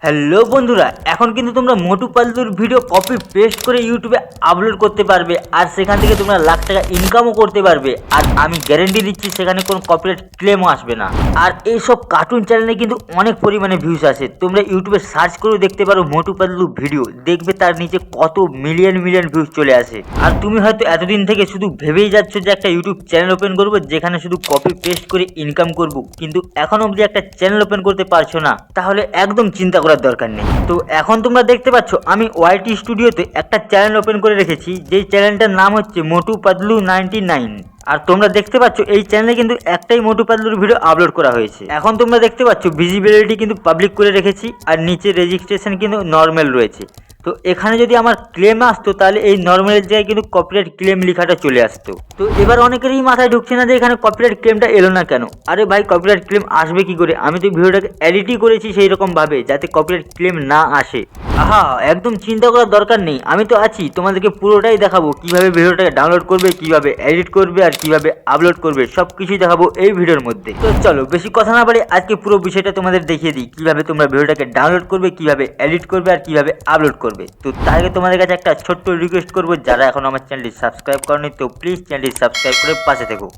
Hello বন্ধুরা, এখন কিন্তু তোমরা মোটু পাতলুর ভিডিও কপি পেস্ট করে ইউটিউবে আপলোড করতে পারবে আর সেখান থেকে তোমরা লাখ টাকা ইনকামও করতে পারবে। আর আমি গ্যারেন্টি দিচ্ছি সেখানে কোনো কপিরাইট ক্লেমও আসবে না। আর এইসব কার্টুন চ্যানেলে কিন্তু অনেক পরিমাণে ভিউজ আসে। তোমরা ইউটিউবে সার্চ করেও দেখতে পারো মোটু পাতলু ভিডিও, দেখবে তার নিচে কত মিলিয়ন মিলিয়ন ভিউজ চলে আসে। আর তুমি হয়তো এতদিন থেকে শুধু ভেবেই যাচ্ছ যে একটা ইউটিউব চ্যানেল ওপেন করবো যেখানে শুধু কপি পেস্ট করে ইনকাম করব, কিন্তু এখন অবধি একটা চ্যানেল ওপেন করতে পারছো না, তাহলে একদম চিন্তা করার দরকার নেই। তো এখন তোমরা দেখতে পাচ্ছ আমি ওয়াইটি স্টুডিওতে একটা চ্যানেল ওপেন করে রেখেছি, যেই চ্যানেলটার নাম হচ্ছে মোটু পাতলু 99। আর তোমরা দেখতে পাচ্ছ এই চ্যানেলে কিন্তু একটাই মোটু পাতলুর ভিডিও আপলোড করা হয়েছে। এখন তোমরা দেখতে পাচ্ছ ভিজিবিলিটি কিন্তু পাবলিক করে রেখেছি আর নিচে রেজিস্ট্রেশন কিন্তু নর্মাল রয়েছে। তো এখানে যদি আমার ক্লেম আসতো তাহলে এই নর্মালের জায়গায় কিন্তু কপিরাইট ক্লেম লেখাটা চলে আসতো। তো এবার অনেকেরই মাথায় ঢুকছে না যে এখানে কপিরাইট ক্লেমটা এলো না কেন। আরে ভাই, কপিরাইট ক্লেম আসবে কি করে? আমি তো ভিডিওটাকে এডিটই করেছি সেই রকম ভাবে যাতে কপিরাইট ক্লেম না আসে। আহা, একদম চিন্তা করার দরকার নেই, আমি তো আছি, তোমাদেরকে পুরোটাই দেখাবো কিভাবে ভিডিওটাকে ডাউনলোড করবে, কিভাবে এডিট করবে আর কিভাবে আপলোড করবে, সব কিছুই দেখাবো এই ভিডিওর মধ্যে। তো চলো বেশি কথা না বলে আজকে পুরো বিষয়টা তোমাদের দেখিয়ে দিই কিভাবে তোমরা ভিডিওটাকে ডাউনলোড করবে, কিভাবে এডিট করবে আর কিভাবে আপলোড করবে। তো তার আগে তোমাদের কাছে একটা ছোট্ট রিকোয়েস্ট করবো, যারা এখন আমার চ্যানেলটি সাবস্ক্রাইব করনি তো প্লিজ চ্যানেলটি সাবস্ক্রাইব করে পাশে থেকো।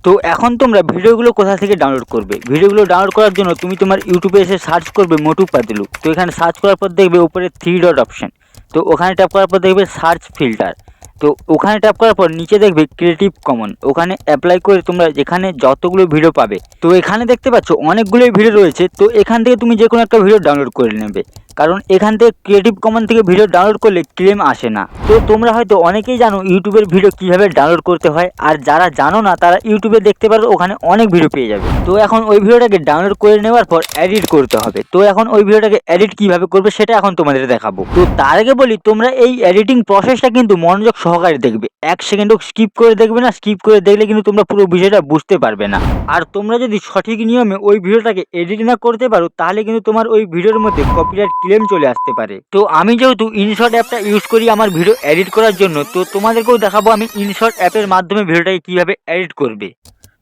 তো এখন তোমরা ভিডিওগুলো কোথা থেকে ডাউনলোড করবে? ভিডিওগুলো ডাউনলোড করার জন্য তুমি তোমার ইউটিউবে এসে সার্চ করবে মোটু পাতলু। তো এখানে সার্চ করার পর দেখবে উপরে 3 ডট অপশন, তো ওখানে ট্যাপ করার পর দেখবে সার্চ ফিল্টার। তো ওখানে ট্যাপ করার পর নিচে দেখবে ক্রিয়েটিভ কমন, ওখানে অ্যাপ্লাই করে তোমরা যেখানে যতগুলো ভিডিও পাবে, তো এখানে দেখতে পাচ্ছ অনেকগুলোই ভিডিও রয়েছে। তো এখান থেকে তুমি যে কোনো একটা ভিডিও ডাউনলোড করে নেবে, কারণ এখান থেকে ক্রিয়েটিভ কমন থেকে ভিডিও ডাউনলোড করলে ক্লেম আসে না। তো তোমরা হয়তো অনেকেই জানো ইউটিউবের ভিডিও কিভাবে ডাউনলোড করতে হয়, আর যারা জানো না তারা ইউটিউবে দেখতে পারো, ওখানে অনেক ভিডিও পেয়ে যাবে। তো এখন ওই ভিডিওটাকে ডাউনলোড করে নেওয়ার পর এডিট করতে হবে। তো এখন ওই ভিডিওটাকে এডিট কিভাবে করবে সেটা এখন তোমাদের দেখাবো। তো তার আগে বলি, তোমরা এই এডিটিং প্রসেসটা কিন্তু মনোযোগ সহকারে দেখবে, 1 সেকেন্ডও স্কিপ করে দেখবে না। স্কিপ করে দেখলে কিন্তু তোমরা পুরো বিষয়টা বুঝতে পারবে না। আর তোমরা যদি সঠিক নিয়মে ওই ভিডিওটাকে এডিট না করতে পারো তাহলে কিন্তু তোমার ওই ভিডিওর মধ্যে কপিরাইট ক্লেম চলে আসতে পারে। তো আমি যেহেতু ইনশট অ্যাপটা ইউজ করি আমার ভিডিও এডিট করার জন্য, তো তোমাদেরকেও দেখাবো আমি ইনশট অ্যাপের মাধ্যমে ভিডিওটাকে কিভাবে এডিট করবে।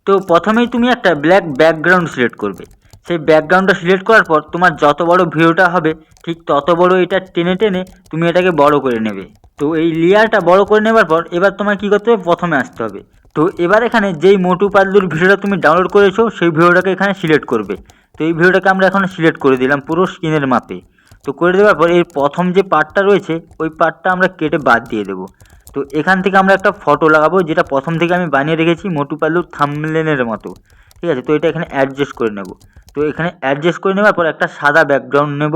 তো প্রথমেই তুমি একটা ব্ল্যাক ব্যাকগ্রাউন্ড সিলেক্ট করবে। সেই ব্যাকগ্রাউন্ডটা সিলেক্ট করার পর তোমার যত বড় ভিডিওটা হবে ঠিক তত বড় এটা টেনে টেনে তুমি এটাকে বড় করে নেবে। তো এই লেয়ারটা বড় করে নেবার পর এবার তোমার কী করতে হবে, প্রথমে আসতে হবে। তো এবার এখানে যেই মোটু পাতলুর ভিডিওটা তুমি ডাউনলোড করেছো সেই ভিডিওটাকে এখানে সিলেক্ট করবে। তো এই ভিডিওটাকে আমরা এখন সিলেক্ট করে দিলাম পুরো স্ক্রিনের মাপে। তো করে দেওয়ার পর এর প্রথম যে পার্টটা রয়েছে ওই পার্টটা আমরা কেটে বাদ দিয়ে দেবো। তো এখান থেকে আমরা একটা ফটো লাগাবো, যেটা প্রথম থেকে আমি বানিয়ে রেখেছি মোটু পাতলুর থাম্বনেলের মতো। ঠিক আছে, তো এটা এখানে অ্যাডজাস্ট করে নেব। তো এখানে অ্যাডজাস্ট করে নেওয়ার পর একটা সাদা ব্যাকগ্রাউন্ড নেব,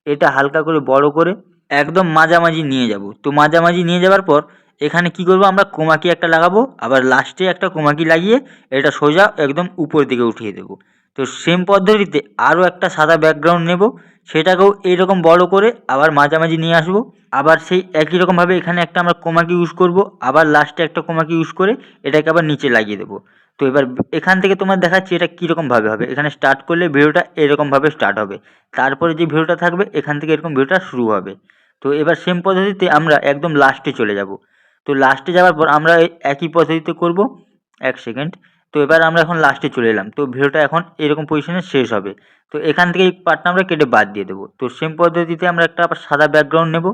এটা হালকা করে বড় করে একদম মাঝামাঝি নিয়ে যাব। তো মাঝামাঝি নিয়ে যাওয়ার পর এখানে কি করব, আমরা কোমাকি একটা লাগাবো, আবার লাস্টে একটা কোমাকি লাগিয়ে এটা সোজা একদম উপর দিকে উঠিয়ে দেব। তো সেম পদ্ধতিতে আরও একটা সাদা ব্যাকগ্রাউন্ড নেব, সেটাকেও এইরকম বড় করে আবার মাঝামাঝি নিয়ে আসবো। আবার সেই একই রকমভাবে এখানে একটা আমরা কোমাকি ইউজ করব, আবার লাস্টে একটা কোমাকি ইউজ করে এটাকে আবার নিচে লাগিয়ে দেবো। তো এবার এখান থেকে তোমার দেখাচ্ছি এটা কীরকমভাবে হবে। এখানে স্টার্ট করলে ভিডিওটা এরকমভাবে স্টার্ট হবে, তারপরে যে ভিডিওটা থাকবে এখান থেকে এরকম ভিডিওটা শুরু হবে। তো এবার সেম পদ্ধতিতে আমরা একদম লাস্টে চলে যাব। তো লাস্টে যাওয়ার পর আমরা এই একই পদ্ধতিতে করব। 1 সেকেন্ড। তো এবার আমরা এখন লাস্টে চলে এলাম, তো ভিডিওটা এখন এরকম পজিশনে শেষ হবে। তো এখান থেকে এই পার্টটা আমরা কেটে বাদ দিয়ে দেবো। তো সেম পদ্ধতিতে আমরা একটা আবার সাদা ব্যাকগ্রাউন্ড নেব,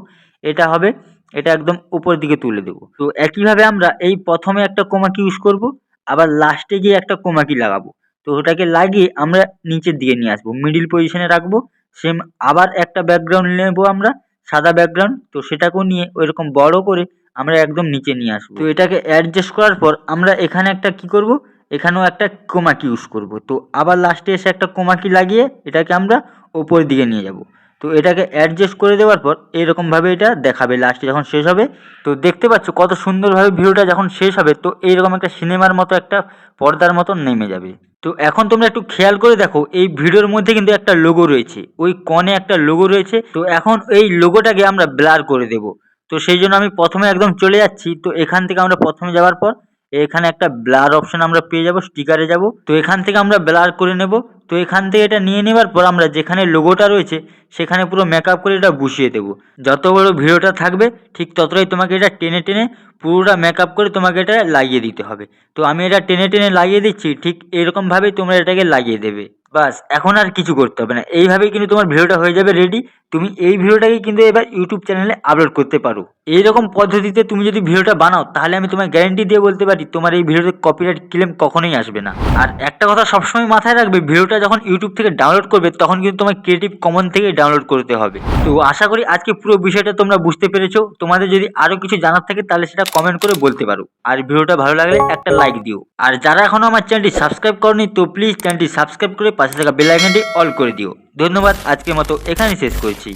এটা হবে, এটা একদম উপর দিকে তুলে দেবো। তো একইভাবে আমরা এই প্রথমে একটা কোমাকি ইউজ করব, আবার লাস্টে গিয়ে একটা কোমাকি লাগাবো। তো ওটাকে লাগিয়ে আমরা নিচের দিকে নিয়ে আসবো, মিডিল পজিশনে রাখবো। সেম আবার একটা ব্যাকগ্রাউন্ড নেব আমরা, সাদা ব্যাকগ্রাউন্ড, তো সেটাকেও নিয়ে ওইরকম বড় করে আমরা একদম নিচে নিয়ে আসবো। তো এটাকে অ্যাডজাস্ট করার পর আমরা এখানে একটা কি করব, এখানেও একটা কোমাকি ইউজ করব। তো আবার লাস্টে এসে একটা কোমাকি লাগিয়ে এটাকে আমরা ওপরের দিকে নিয়ে যাব। তো এটাকে অ্যাডজাস্ট করে দেওয়ার পর এইরকমভাবে এটা দেখাবে লাস্টে যখন শেষ হবে। তো দেখতে পাচ্ছ কত সুন্দরভাবে ভিডিওটা যখন শেষ হবে তো এইরকম একটা সিনেমার মতো একটা পর্দার মতো নেমে যাবে। তো এখন তোমরা একটু খেয়াল করে দেখো এই ভিডিওর মধ্যে কিন্তু একটা লোগো রয়েছে, ওই কনে একটা লোগো রয়েছে। তো এখন এই লোগোটাকে আমরা ব্লার করে দেব। তো সেই জন্য আমি প্রথমে একদম চলে যাচ্ছি। তো এখান থেকে আমরা প্রথমে যাওয়ার পর এখানে একটা ব্লার অপশন আমরা পেয়ে যাব, স্টিকারে যাব। তো এখান থেকে আমরা ব্লার করে নেব। তো এখান থেকে এটা নিয়ে নেবার পর আমরা যেখানে লোগোটা রয়েছে সেখানে পুরো মেকআপ করে এটা বসিয়ে দেবো। যত বড় ভিডিওটা থাকবে ঠিক ততটাই তোমাকে এটা টেনে টেনে পুরোটা মেকআপ করে তোমাকে এটা লাগিয়ে দিতে হবে। তো আমি এটা টেনে টেনে লাগিয়ে দিচ্ছি, ঠিক এরকমভাবেই তোমরা এটাকে লাগিয়ে দেবে। বাস, এখন আর কিছু করতে হবে না, এইভাবেই কিন্তু তোমার ভিডিওটা হয়ে যাবে রেডি। তুমি এই ভিডিওটাকে কিন্তু এবার ইউটিউব চ্যানেলে আপলোড করতে পারো। এইরকম পদ্ধতিতে তুমি যদি ভিডিওটা বানাও তাহলে আমি তোমায় গ্যারেন্টি দিয়ে বলতে পারি তোমার এই ভিডিওতে কপিরাইট ক্লেম কখনোই আসবে না। আর একটা কথা সবসময় মাথায় রাখবে, ভিডিওটা যখন ইউটিউব থেকে ডাউনলোড করবে তখন কিন্তু তোমার ক্রিয়েটিভ কমন থেকে ডাউনলোড করতে হবে। তো আশা করি আজকে পুরো বিষয়টা তোমরা বুঝতে পেরেছো। তোমাদের যদি আরো কিছু জানার থাকে তাহলে সেটা কমেন্ট করে বলতে পারো। আর ভিডিওটা ভালো লাগলে একটা লাইক দিও। আর যারা এখনো আমার চ্যানেলটি সাবস্ক্রাইব করনি তো প্লিজ চ্যানেলটি সাবস্ক্রাইব করে পাশে থাকা বেল আইকনটি অল করে দিও। ধন্যবাদ, আজকের মতো এখানেই শেষ করছি।